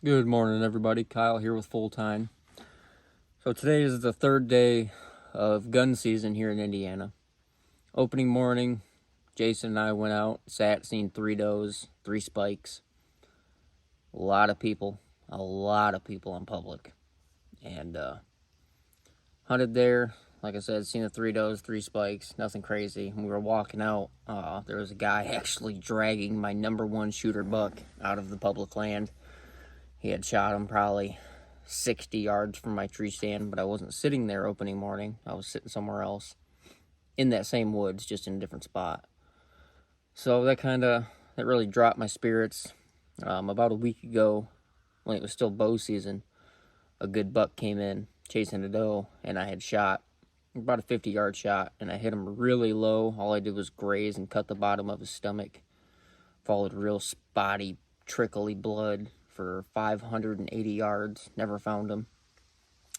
Good morning, everybody. Kyle here with Full Time. So today is the third day of gun season here in Indiana. Opening morning, Jason and I went out, seen 3 does, 3 spikes. A lot of people on public, and hunted there. Like I said, seen the 3 does, 3 spikes, nothing crazy. When we were walking out, there was a guy actually dragging my #1 shooter buck out of the public land. He had shot him probably 60 yards from my tree stand, but I wasn't sitting there opening morning. I was sitting somewhere else in that same woods, just in a different spot. So that really dropped my spirits. About a week ago, when it was still bow season, a good buck came in chasing a doe, and I had shot about a 50-yard shot, and I hit him really low. All I did was graze and cut the bottom of his stomach. Followed real spotty, trickly blood for 580 yards. Never found him.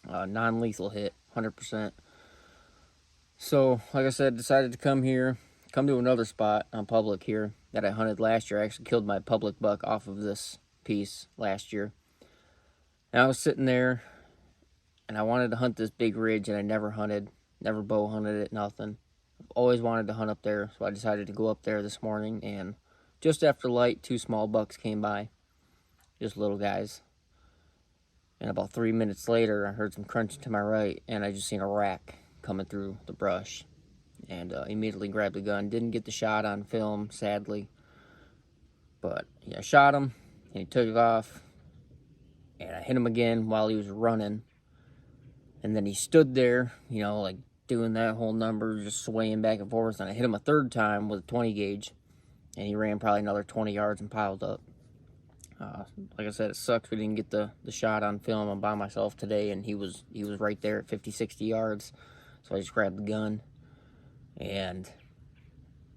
Non-lethal hit, 100%. So, like I said, decided to come to another spot on public here that I hunted last year. I actually killed my public buck off of this piece last year. And I was sitting there, and I wanted to hunt this big ridge, and I never bow hunted it, nothing. I've always wanted to hunt up there, so I decided to go up there this morning, and just after light, 2 small bucks came by. Just little guys. And about 3 minutes later, I heard some crunching to my right, and I just seen a rack coming through the brush. And immediately grabbed the gun. Didn't get the shot on film, sadly. But yeah, I shot him, and he took it off. And I hit him again while he was running. And then he stood there, like doing that whole number, just swaying back and forth. And I hit him a third time with a 20 gauge. And he ran probably another 20 yards and piled up. Like I said, it sucks we didn't get the shot on film. I'm by myself today, and he was right there at 50, 60 yards. So I just grabbed the gun, and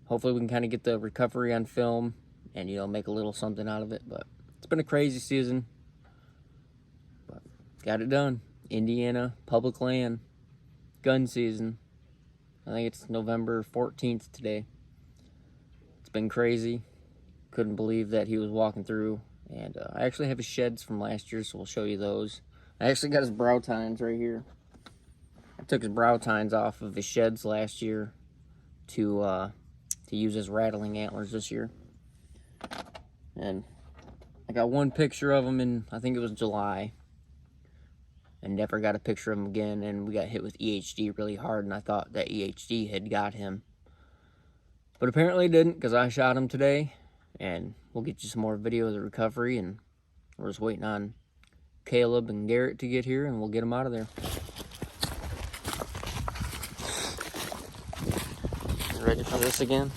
hopefully we can kind of get the recovery on film and, make a little something out of it. But it's been a crazy season, but got it done. Indiana, public land, gun season. I think it's November 14th today. It's been crazy. Couldn't believe that he was walking through. And I actually have his sheds from last year, so we'll show you those. I actually got his brow tines right here. I took his brow tines off of his sheds last year to use as rattling antlers this year. And I got one picture of him in, I think it was July. And never got a picture of him again, and we got hit with EHD really hard, and I thought that EHD had got him. But apparently it didn't, because I shot him today. And we'll get you some more video of the recovery, and we're just waiting on Caleb and Garrett to get here, and we'll get them out of there. You ready for this again?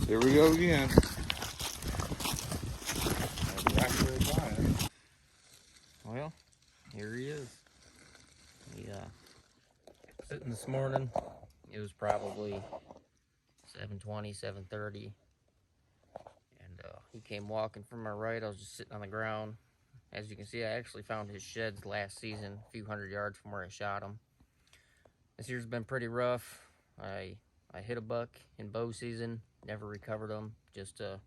Here we go again. Well, here he is. He sitting this morning. It was probably 7:20, 7:30. He came walking from my right. I was just sitting on the ground. As you can see, I actually found his sheds last season, a few hundred yards from where I shot him. This year's been pretty rough. I hit a buck in bow season, never recovered him. Just a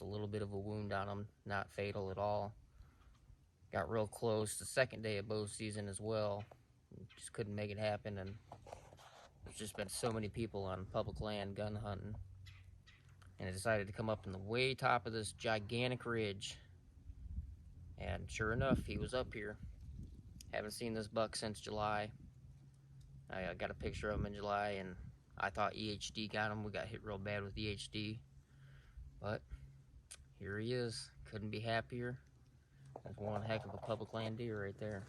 little bit of a wound on him, not fatal at all. Got real close the second day of bow season as well. Just couldn't make it happen, and there's just been so many people on public land gun hunting. And I decided to come up in the way top of this gigantic ridge. And sure enough, he was up here. Haven't seen this buck since July. I got a picture of him in July, and I thought EHD got him. We got hit real bad with EHD. But here he is. Couldn't be happier. That's one heck of a public land deer right there.